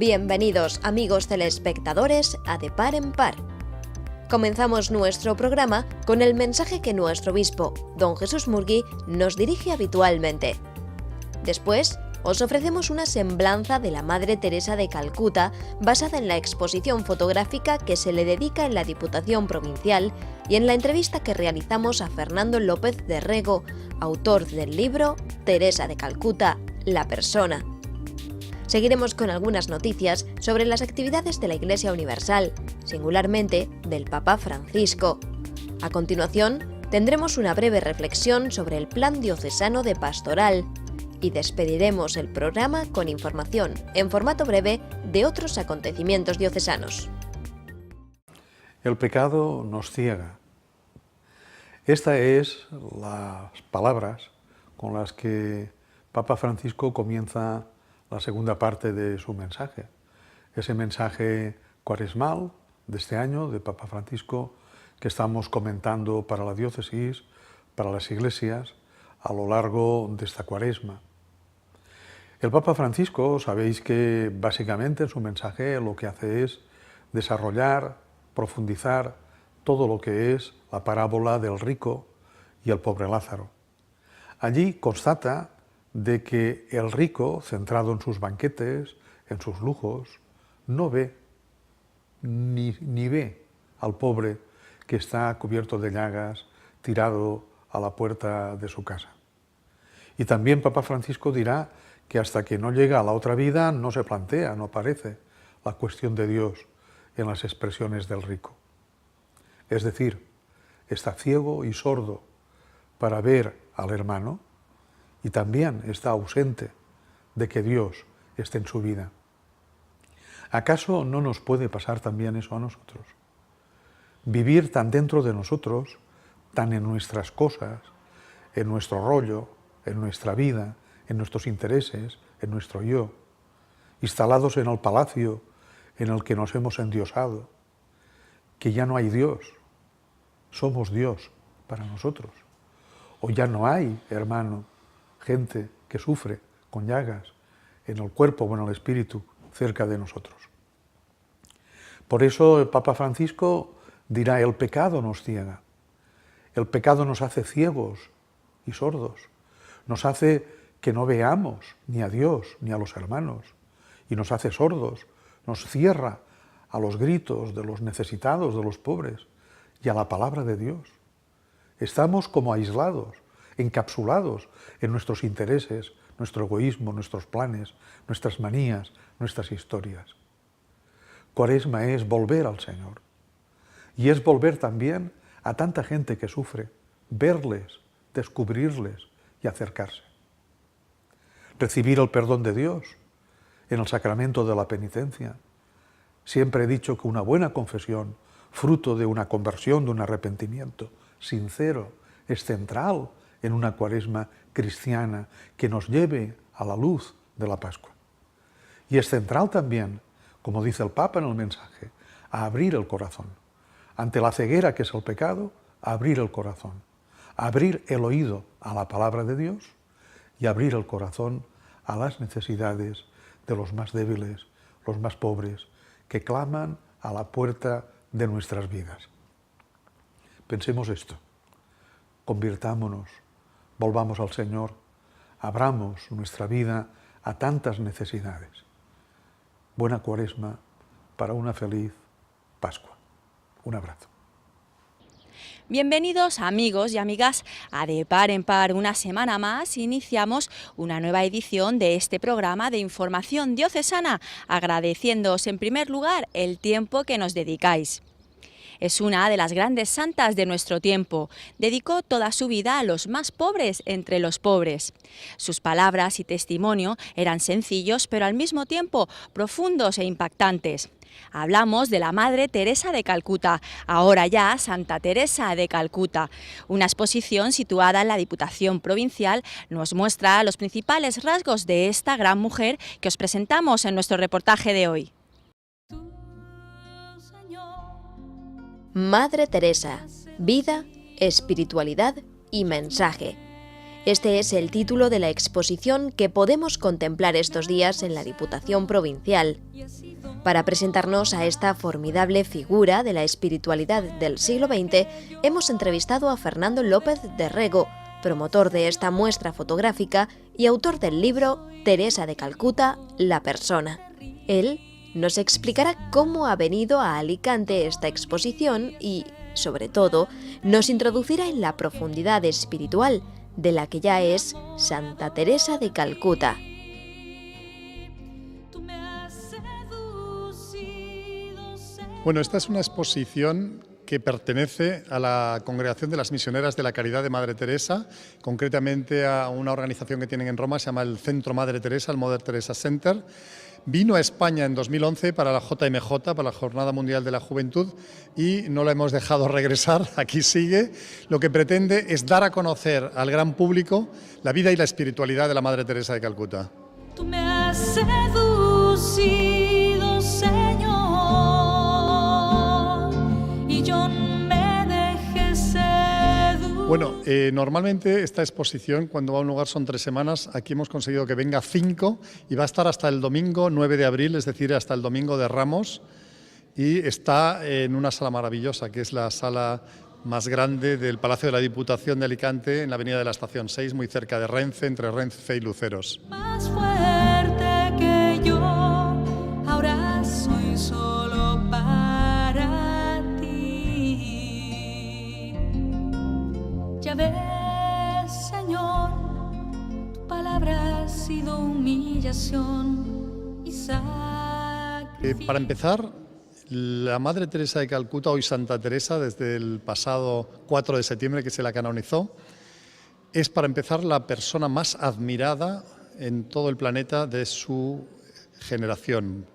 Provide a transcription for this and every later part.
Bienvenidos, amigos telespectadores, a De Par en Par. Comenzamos nuestro programa con el mensaje que nuestro obispo, don Jesús Murgui, nos dirige habitualmente. Después, os ofrecemos una semblanza de la Madre Teresa de Calcuta basada en la exposición fotográfica que se le dedica en la Diputación Provincial y en la entrevista que realizamos a Fernando López de Rego, autor del libro Teresa de Calcuta, la persona. Seguiremos con algunas noticias sobre las actividades de la Iglesia Universal, singularmente del Papa Francisco. A continuación, tendremos una breve reflexión sobre el Plan Diocesano de Pastoral y despediremos el programa con información en formato breve de otros acontecimientos diocesanos. El pecado nos ciega. Estas es las palabras con las que Papa Francisco comienza la segunda parte de su mensaje. Ese mensaje cuaresmal de este año de Papa Francisco que estamos comentando para la diócesis, para las iglesias, a lo largo de esta cuaresma. El Papa Francisco, sabéis que básicamente en su mensaje lo que hace es desarrollar, profundizar todo lo que es la parábola del rico y el pobre Lázaro. Allí constata de que el rico, centrado en sus banquetes, en sus lujos, no ve, ni ve al pobre que está cubierto de llagas, tirado a la puerta de su casa. Y también Papa Francisco dirá que hasta que no llega a la otra vida no se plantea, no aparece la cuestión de Dios en las expresiones del rico. Es decir, está ciego y sordo para ver al hermano y también está ausente de que Dios esté en su vida. ¿Acaso no nos puede pasar también eso a nosotros? Vivir tan dentro de nosotros, tan en nuestras cosas, en nuestro rollo, en nuestra vida, en nuestros intereses, en nuestro yo, instalados en el palacio en el que nos hemos endiosado, que ya no hay Dios, somos Dios para nosotros. O ya no hay, hermano, gente que sufre con llagas en el cuerpo o en el espíritu cerca de nosotros. Por eso el Papa Francisco dirá, el pecado nos ciega, el pecado nos hace ciegos y sordos, nos hace que no veamos ni a Dios ni a los hermanos, y nos hace sordos, nos cierra a los gritos de los necesitados, de los pobres, y a la palabra de Dios. Estamos como aislados, encapsulados en nuestros intereses, nuestro egoísmo, nuestros planes, nuestras manías, nuestras historias. Cuaresma es volver al Señor, y es volver también a tanta gente que sufre, verles, descubrirles y acercarse. Recibir el perdón de Dios en el sacramento de la penitencia. Siempre he dicho que una buena confesión, fruto de una conversión, de un arrepentimiento sincero, es central en una cuaresma cristiana que nos lleve a la luz de la Pascua. Y es central también, como dice el Papa en el mensaje, a abrir el corazón. Ante la ceguera que es el pecado, a abrir el corazón, a abrir el oído a la palabra de Dios y abrir el corazón a las necesidades de los más débiles, los más pobres, que claman a la puerta de nuestras vidas. Pensemos esto, convirtámonos, volvamos al Señor, abramos nuestra vida a tantas necesidades. Buena Cuaresma para una feliz Pascua. Un abrazo. Bienvenidos amigos y amigas a De Par en Par. Una semana más iniciamos una nueva edición de este programa de información diocesana, agradeciéndoos en primer lugar el tiempo que nos dedicáis. Es una de las grandes santas de nuestro tiempo. Dedicó toda su vida a los más pobres entre los pobres. Sus palabras y testimonio eran sencillos, pero al mismo tiempo profundos e impactantes. Hablamos de la Madre Teresa de Calcuta, ahora ya Santa Teresa de Calcuta. Una exposición situada en la Diputación Provincial nos muestra los principales rasgos de esta gran mujer que os presentamos en nuestro reportaje de hoy. Madre Teresa, vida, espiritualidad y mensaje. Este es el título de la exposición que podemos contemplar estos días en la Diputación Provincial. Para presentarnos a esta formidable figura de la espiritualidad del siglo XX, hemos entrevistado a Fernando López de Rego, promotor de esta muestra fotográfica y autor del libro Teresa de Calcuta, la persona. Él nos explicará cómo ha venido a Alicante esta exposición y, sobre todo, nos introducirá en la profundidad espiritual de la que ya es Santa Teresa de Calcuta. Bueno, esta es una exposición que pertenece a la Congregación de las Misioneras de la Caridad de Madre Teresa, concretamente a una organización que tienen en Roma, se llama el Centro Madre Teresa, el Mother Teresa Center. Vino a España en 2011 para la JMJ, para la Jornada Mundial de la Juventud, y no la hemos dejado regresar, aquí sigue. Lo que pretende es dar a conocer al gran público la vida y la espiritualidad de la Madre Teresa de Calcuta. Tú me has seducido, Señor, y yo me dejé seducir. Bueno, normalmente esta exposición, cuando va a un lugar, son 3 semanas. Aquí hemos conseguido que venga 5 y va a estar hasta el domingo 9 de abril, es decir, hasta el domingo de Ramos. Y está en una sala maravillosa, que es la sala más grande del Palacio de la Diputación de Alicante, en la avenida de la Estación 6, muy cerca de Renfe, entre Renfe y Luceros. Más fuerte que yo, ahora soy solo para ti. Ya ves, Señor, tu palabra ha sido humillación y sacrificio. Para empezar, la Madre Teresa de Calcuta, hoy Santa Teresa, desde el pasado 4 de septiembre que se la canonizó, es para empezar la persona más admirada en todo el planeta de su generación.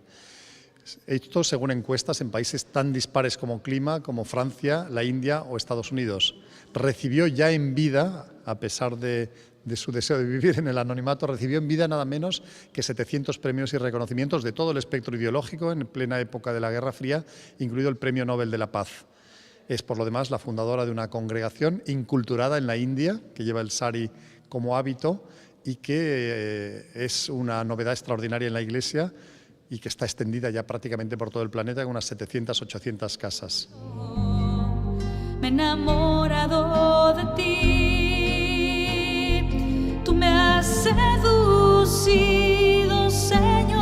Esto según encuestas en países tan dispares como clima, como Francia, la India o Estados Unidos. Recibió ya en vida, a pesar de su deseo de vivir en el anonimato, recibió en vida nada menos que 700 premios y reconocimientos de todo el espectro ideológico en plena época de la Guerra Fría, incluido el Premio Nobel de la Paz. Es, por lo demás, la fundadora de una congregación inculturada en la India, que lleva el sari como hábito y que es una novedad extraordinaria en la Iglesia y que está extendida ya prácticamente por todo el planeta en unas 700-800 casas. Me he enamorado de ti, tú me has seducido, Señor,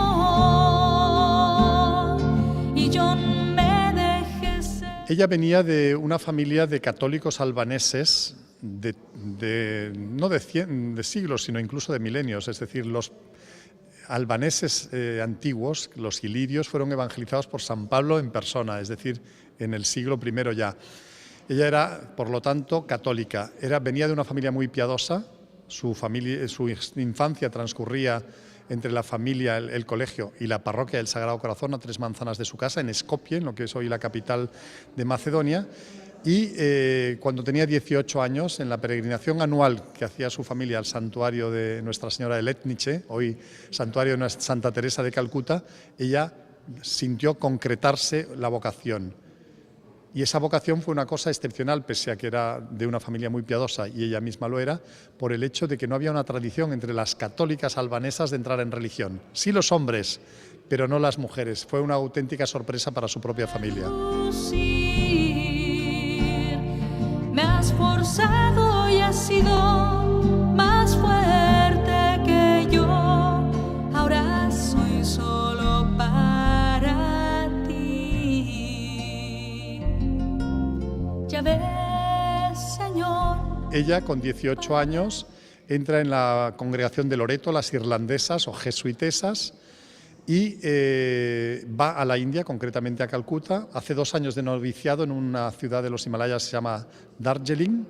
y yo me dejé ser. Ella venía de una familia de católicos albaneses no de siglos, sino incluso de milenios, es decir, los albaneses antiguos, los ilirios, fueron evangelizados por San Pablo en persona, es decir, en el siglo I ya. Ella era, por lo tanto, católica. Venía de una familia muy piadosa. Su infancia transcurría entre la familia, el colegio y la parroquia del Sagrado Corazón, a 3 manzanas de su casa, en Skopje, en lo que es hoy la capital de Macedonia. Y cuando tenía 18 años, en la peregrinación anual que hacía su familia al santuario de Nuestra Señora de Letnice, hoy santuario de Santa Teresa de Calcuta, ella sintió concretarse la vocación. Y esa vocación fue una cosa excepcional, pese a que era de una familia muy piadosa, y ella misma lo era, por el hecho de que no había una tradición entre las católicas albanesas de entrar en religión. Sí los hombres, pero no las mujeres. Fue una auténtica sorpresa para su propia familia. Me has forzado y has sido más fuerte que yo, ahora soy solo para ti. Ya ves, Señor. Ella, con 18 años, entra en la congregación de Loreto, las irlandesas o jesuitesas, y va a la India, concretamente a Calcuta. Hace 2 años de noviciado en una ciudad de los Himalayas, se llama Darjeeling,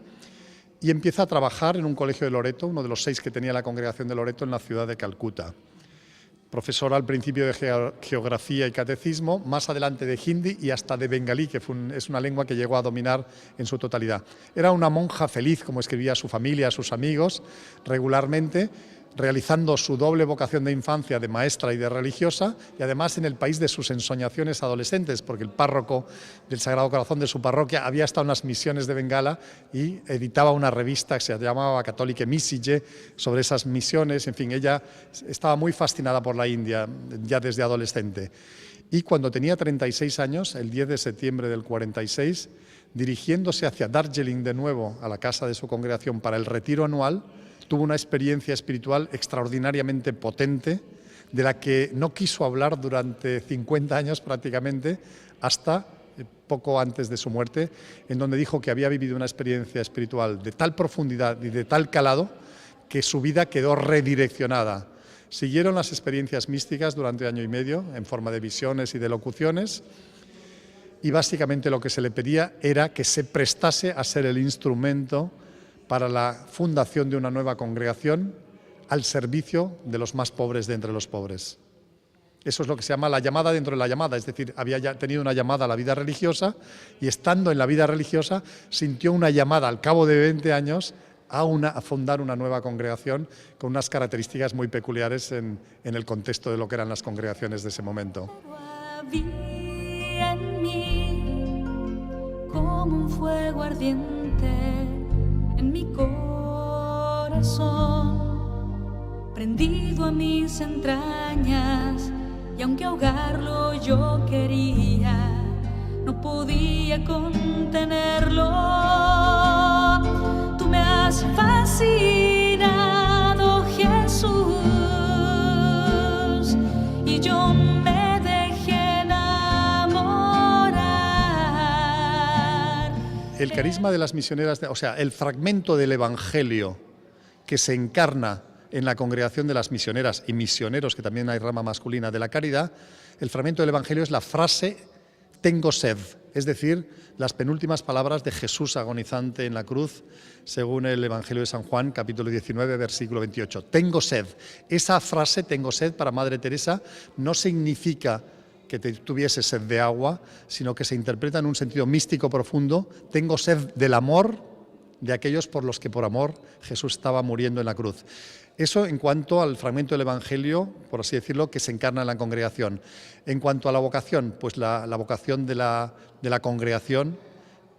y empieza a trabajar en un colegio de Loreto, uno de los 6 que tenía la congregación de Loreto en la ciudad de Calcuta. Profesora al principio de geografía y catecismo, más adelante de hindi y hasta de bengalí, que es una lengua que llegó a dominar en su totalidad. Era una monja feliz, como escribía a su familia, a sus amigos regularmente. realizando su doble vocación de infancia de maestra y de religiosa, y además en el país de sus ensoñaciones adolescentes, porque el párroco del Sagrado Corazón de su parroquia había estado en las misiones de Bengala y editaba una revista que se llamaba Católique Missige sobre esas misiones. En fin, ella estaba muy fascinada por la India ya desde adolescente. Y cuando tenía 36 años, el 10 de septiembre del 46, dirigiéndose hacia Darjeeling de nuevo, a la casa de su congregación para el retiro anual, tuvo una experiencia espiritual extraordinariamente potente, de la que no quiso hablar durante 50 años prácticamente, hasta poco antes de su muerte, en donde dijo que había vivido una experiencia espiritual de tal profundidad y de tal calado que su vida quedó redireccionada. Siguieron las experiencias místicas durante año y medio, en forma de visiones y de locuciones, y básicamente lo que se le pedía era que se prestase a ser el instrumento para la fundación de una nueva congregación al servicio de los más pobres de entre los pobres. Eso es lo que se llama la llamada dentro de la llamada, es decir, había ya tenido una llamada a la vida religiosa y estando en la vida religiosa sintió una llamada al cabo de 20 años a fundar una nueva congregación con unas características muy peculiares en el contexto de lo que eran las congregaciones de ese momento. Había en mí como un fuego ardiente en mi corazón, prendido a mis entrañas, y aunque ahogarlo yo quería, no podía contenerlo. Tú me has fascinado, Jesús, y yo me dejé enamorar. El carisma de las misioneras, o sea, el fragmento del Evangelio que se encarna en la congregación de las misioneras y misioneros, que también hay rama masculina de la caridad, el fragmento del Evangelio es la frase «tengo sed», es decir, las penúltimas palabras de Jesús agonizante en la cruz, según el Evangelio de San Juan, capítulo 19, versículo 28. «Tengo sed». Esa frase «tengo sed» para Madre Teresa no significa que tuviese sed de agua, sino que se interpreta en un sentido místico profundo. Tengo sed del amor de aquellos por los que por amor Jesús estaba muriendo en la cruz. Eso en cuanto al fragmento del Evangelio, por así decirlo, que se encarna en la congregación. En cuanto a la vocación, pues la vocación de la congregación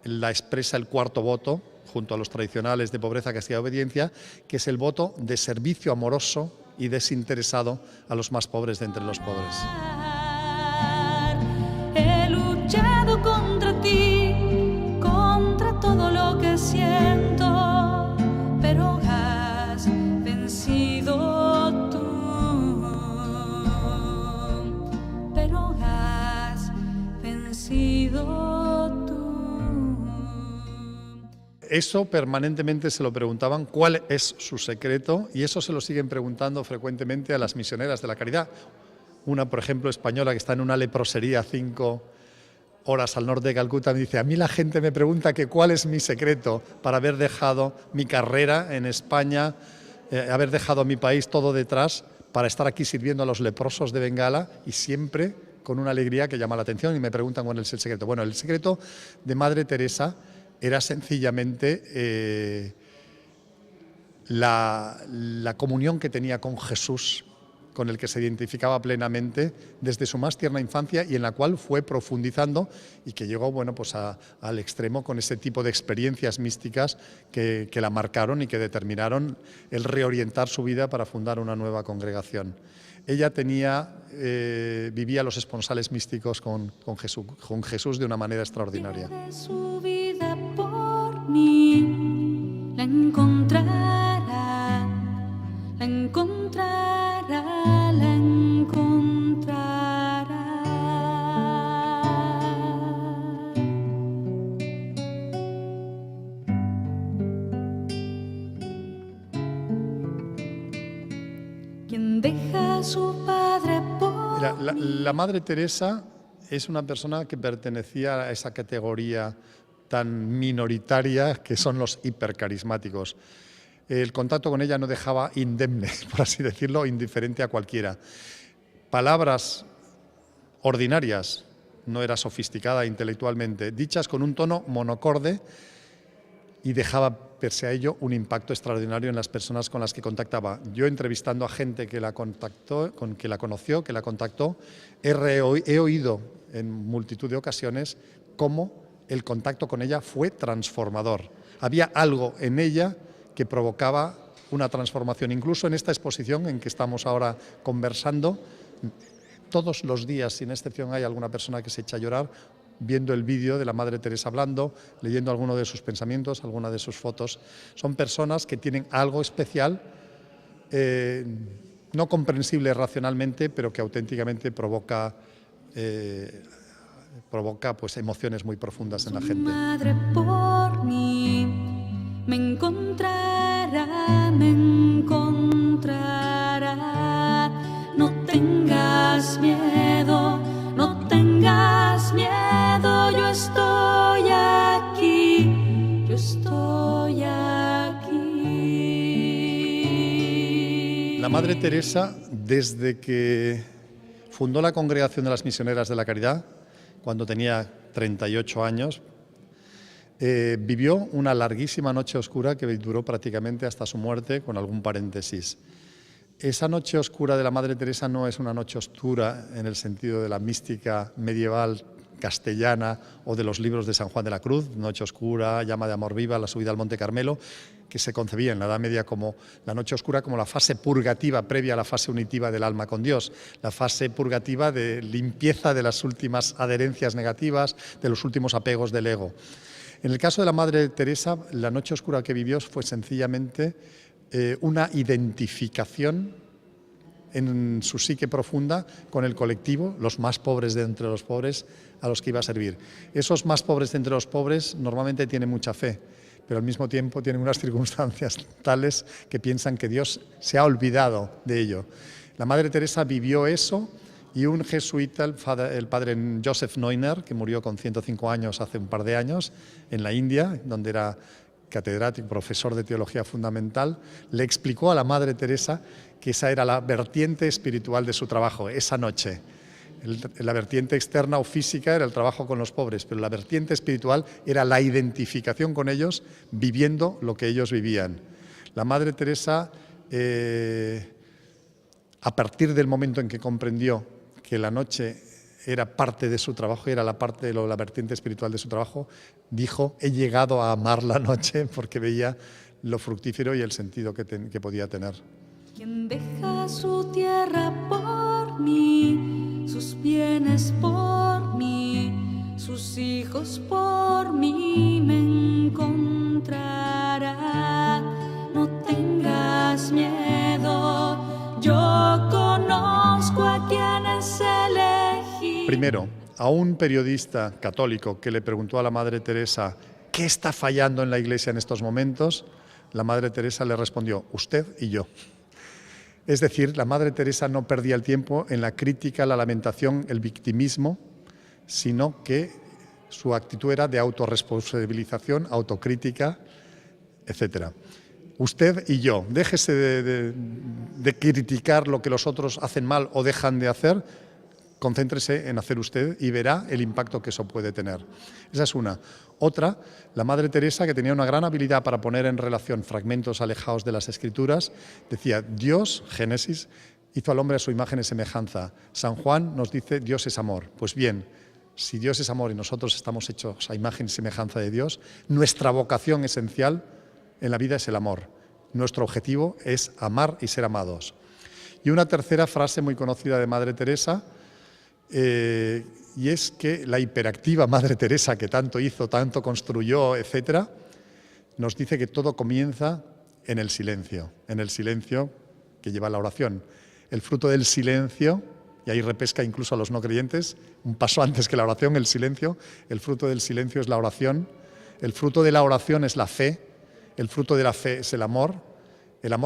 la expresa el cuarto voto, junto a los tradicionales de pobreza, castidad y obediencia, que es el voto de servicio amoroso y desinteresado a los más pobres de entre los pobres. He luchado contra ti, contra todo lo que siento, pero has vencido tú, pero has vencido tú. Eso permanentemente se lo preguntaban, cuál es su secreto, y eso se lo siguen preguntando frecuentemente a las misioneras de la caridad. Una, por ejemplo, española que está en una leprosería 5 horas al norte de Calcuta, me dice: a mí la gente me pregunta que cuál es mi secreto para haber dejado mi carrera en España, haber dejado mi país todo detrás para estar aquí sirviendo a los leprosos de Bengala, y siempre con una alegría que llama la atención, y me preguntan cuál es el secreto. Bueno, el secreto de Madre Teresa era sencillamente la comunión que tenía con Jesús, con el que se identificaba plenamente desde su más tierna infancia y en la cual fue profundizando y que llegó, bueno, pues al extremo con ese tipo de experiencias místicas que la marcaron y que determinaron el reorientar su vida para fundar una nueva congregación. Ella vivía los esponsales místicos con Jesús de una manera extraordinaria. De su vida por mí, la encontrará, la encontrará, la encontrará. Quien deja a su padre por La Madre Teresa es una persona que pertenecía a esa categoría tan minoritaria que son los hipercarismáticos. El contacto con ella no dejaba indemne, por así decirlo, indiferente a cualquiera. Palabras ordinarias, no era sofisticada intelectualmente, dichas con un tono monocorde y dejaba, pese a ello, un impacto extraordinario en las personas con las que contactaba. Yo, entrevistando a gente que la contactó, que la conoció, que la contactó, he oído en multitud de ocasiones cómo el contacto con ella fue transformador. Había algo en ella que provocaba una transformación. Incluso en esta exposición en que estamos ahora conversando, todos los días, sin excepción, hay alguna persona que se echa a llorar viendo el vídeo de la Madre Teresa hablando, leyendo alguno de sus pensamientos, alguna de sus fotos. Son personas que tienen algo especial, no comprensible racionalmente, pero que auténticamente provoca pues, emociones muy profundas en la gente. Madre por mí me encontrará, me encontrará. No tengas miedo, no tengas miedo, yo estoy aquí, yo estoy aquí. La Madre Teresa, desde que fundó la Congregación de las Misioneras de la Caridad, cuando tenía 38 años, vivió una larguísima noche oscura que duró prácticamente hasta su muerte, con algún paréntesis. Esa noche oscura de la Madre Teresa no es una noche oscura en el sentido de la mística medieval castellana o de los libros de San Juan de la Cruz, Noche oscura, Llama de amor viva, la subida al Monte Carmelo, que se concebía en la Edad Media como la noche oscura, como la fase purgativa previa a la fase unitiva del alma con Dios, la fase purgativa de limpieza de las últimas adherencias negativas, de los últimos apegos del ego. En el caso de la Madre Teresa, la noche oscura que vivió fue sencillamente una identificación en su psique profunda con el colectivo, los más pobres de entre los pobres, a los que iba a servir. Esos más pobres de entre los pobres normalmente tienen mucha fe, pero al mismo tiempo tienen unas circunstancias tales que piensan que Dios se ha olvidado de ello. La Madre Teresa vivió eso, y un jesuita, el padre Joseph Neuner, que murió con 105 años hace un par de años en la India, donde era catedrático, profesor de teología fundamental, le explicó a la Madre Teresa que esa era la vertiente espiritual de su trabajo, esa noche. La vertiente externa o física era el trabajo con los pobres, pero la vertiente espiritual era la identificación con ellos, viviendo lo que ellos vivían. La Madre Teresa, a partir del momento en que comprendió que la noche era parte de su trabajo, era la vertiente espiritual de su trabajo, dijo: he llegado a amar la noche porque veía lo fructífero y el sentido que podía tener. Quien deja su tierra por mí, sus bienes por mí, sus hijos por mí, me encontrará. No tengas miedo, yo conozco a quienes elegí. Primero, a un periodista católico que le preguntó a la Madre Teresa ¿qué está fallando en la Iglesia en estos momentos? La Madre Teresa le respondió: usted y yo. Es decir, la Madre Teresa no perdía el tiempo en la crítica, la lamentación, el victimismo, sino que su actitud era de autorresponsabilización, autocrítica, etc. Usted y yo, déjese de criticar lo que los otros hacen mal o dejan de hacer, concéntrese en hacer usted y verá el impacto que eso puede tener. Esa es una. Otra, la Madre Teresa, que tenía una gran habilidad para poner en relación fragmentos alejados de las Escrituras, decía: Dios, Génesis, hizo al hombre a su imagen y semejanza. San Juan nos dice: Dios es amor. Pues bien, si Dios es amor y nosotros estamos hechos a imagen y semejanza de Dios, nuestra vocación esencial en la vida es el amor. Nuestro objetivo es amar y ser amados. Y una tercera frase muy conocida de Madre Teresa, y es que la hiperactiva Madre Teresa, que tanto hizo, tanto construyó, etcétera, nos dice que todo comienza en el silencio que lleva la oración. El fruto del silencio, y ahí repesca incluso a los no creyentes, un paso antes que la oración, el silencio. El fruto del silencio es la oración, el fruto de la oración es la fe, el fruto de la fe es el amor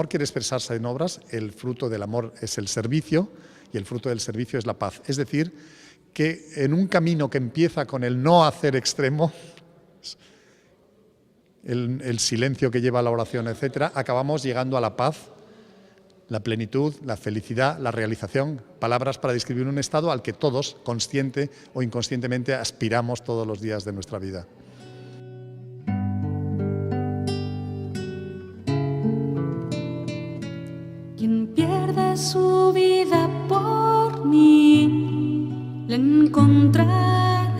quiere expresarse en obras, el fruto del amor es el servicio, y el fruto del servicio es la paz. Es decir, que en un camino que empieza con el no hacer extremo, el silencio que lleva a la oración, etcétera, acabamos llegando a la paz, la plenitud, la felicidad, la realización, palabras para describir un estado al que todos, consciente o inconscientemente, aspiramos todos los días de nuestra vida. su vida por mí, la encontrará,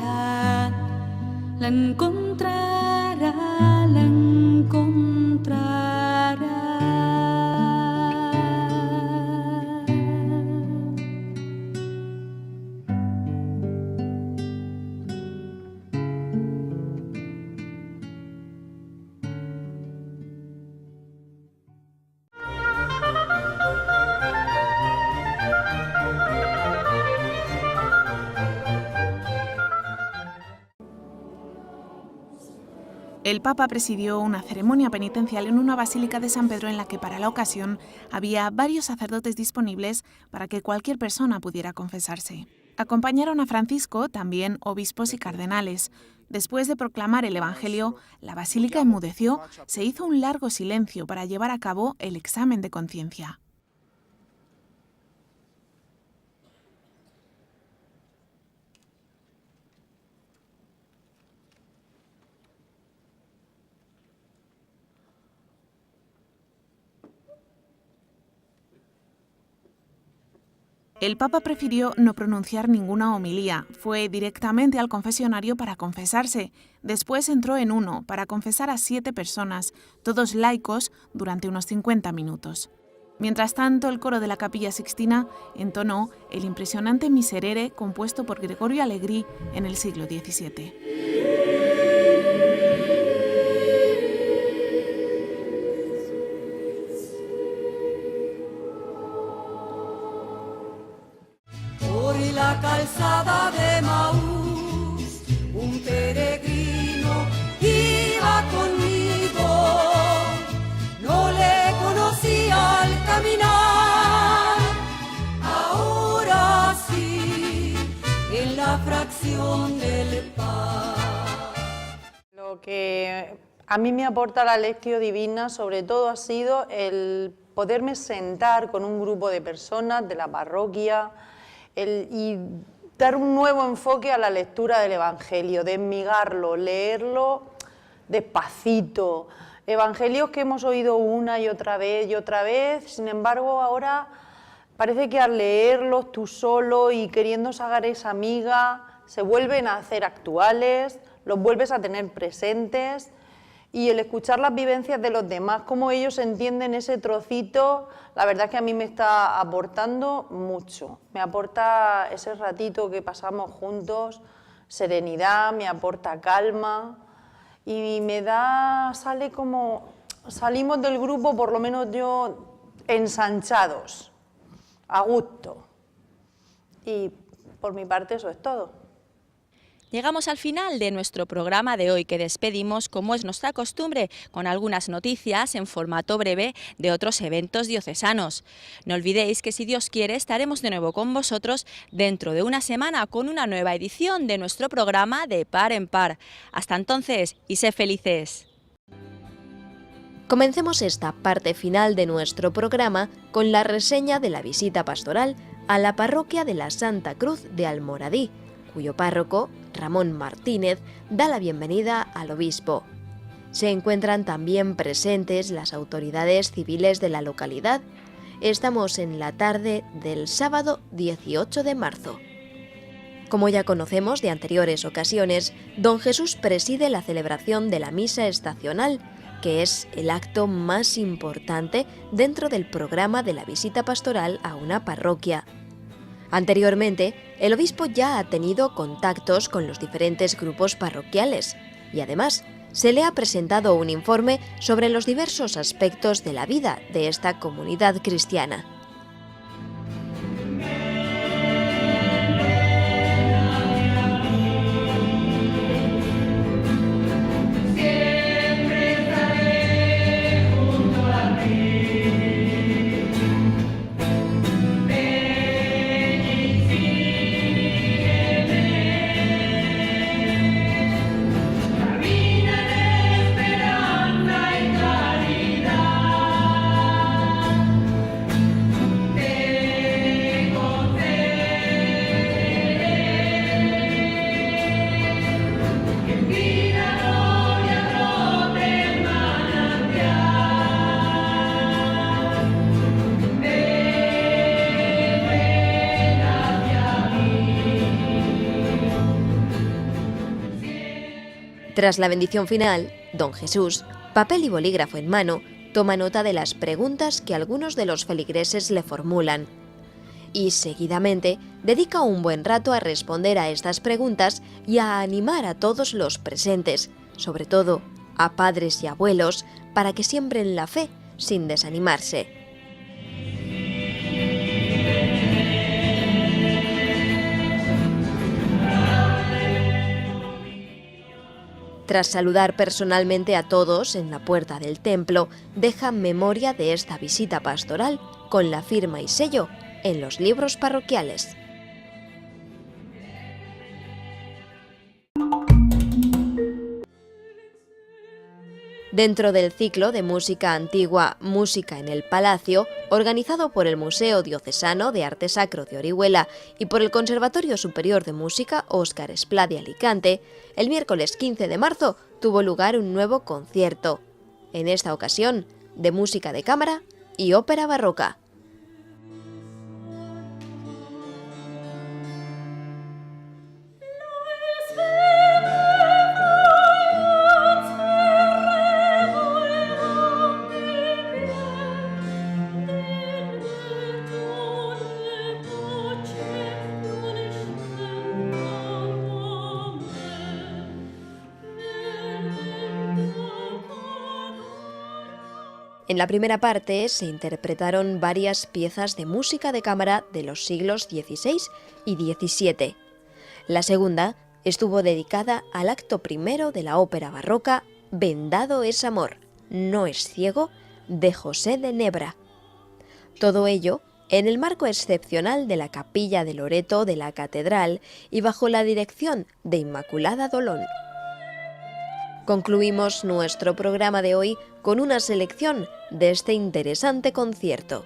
la encontrará, la encontrará. El Papa presidió una ceremonia penitencial en una basílica de San Pedro en la que para la ocasión había varios sacerdotes disponibles para que cualquier persona pudiera confesarse. Acompañaron a Francisco también obispos y cardenales. Después de proclamar el Evangelio, la basílica enmudeció, se hizo un largo silencio para llevar a cabo el examen de conciencia. El Papa prefirió no pronunciar ninguna homilía, fue directamente al confesionario para confesarse. Después entró en uno para confesar a 7 personas, todos laicos, durante unos 50 minutos. Mientras tanto, el coro de la Capilla Sixtina entonó el impresionante Miserere compuesto por Gregorio Allegri en el siglo XVII. La calzada de Maús, un peregrino iba conmigo, no le conocía al caminar, ahora sí, en la fracción del pan. Lo que a mí me aporta la Lectio Divina sobre todo ha sido el poderme sentar con un grupo de personas de la parroquia, y dar un nuevo enfoque a la lectura del Evangelio, desmigarlo, leerlo despacito. Evangelios que hemos oído una y otra vez, sin embargo ahora parece que al leerlos tú solo y queriendo sacar esa miga, se vuelven a hacer actuales, los vuelves a tener presentes. Y el escuchar las vivencias de los demás, cómo ellos entienden ese trocito, la verdad es que a mí me está aportando mucho. Me aporta ese ratito que pasamos juntos, serenidad, me aporta calma y me da, salimos del grupo, por lo menos yo, ensanchados, a gusto. Y por mi parte eso es todo. Llegamos al final de nuestro programa de hoy, que despedimos, como es nuestra costumbre, con algunas noticias en formato breve de otros eventos diocesanos. No olvidéis que, si Dios quiere, estaremos de nuevo con vosotros dentro de una semana con una nueva edición de nuestro programa de Par en Par. Hasta entonces, y sed felices. Comencemos esta parte final de nuestro programa con la reseña de la visita pastoral a la parroquia de la Santa Cruz de Almoradí, cuyo párroco, Ramón Martínez, da la bienvenida al obispo. Se encuentran también presentes las autoridades civiles de la localidad. Estamos en la tarde del sábado 18 de marzo. Como ya conocemos de anteriores ocasiones, don Jesús preside la celebración de la misa estacional, que es el acto más importante dentro del programa de la visita pastoral a una parroquia. Anteriormente, el obispo ya ha tenido contactos con los diferentes grupos parroquiales y además se le ha presentado un informe sobre los diversos aspectos de la vida de esta comunidad cristiana. Tras la bendición final, don Jesús, papel y bolígrafo en mano, toma nota de las preguntas que algunos de los feligreses le formulan. Y seguidamente dedica un buen rato a responder a estas preguntas y a animar a todos los presentes, sobre todo a padres y abuelos, para que siembren la fe sin desanimarse. Tras saludar personalmente a todos en la puerta del templo, deja memoria de esta visita pastoral con la firma y sello en los libros parroquiales. Dentro del ciclo de música antigua Música en el Palacio, organizado por el Museo Diocesano de Arte Sacro de Orihuela y por el Conservatorio Superior de Música Óscar Esplá de Alicante, el miércoles 15 de marzo tuvo lugar un nuevo concierto, en esta ocasión de música de cámara y ópera barroca. En la primera parte se interpretaron varias piezas de música de cámara de los siglos XVI y XVII. La segunda estuvo dedicada al acto primero de la ópera barroca Vendado es amor, no es ciego, de José de Nebra. Todo ello en el marco excepcional de la capilla de Loreto de la Catedral y bajo la dirección de Inmaculada Dolón. Concluimos nuestro programa de hoy con una selección de este interesante concierto.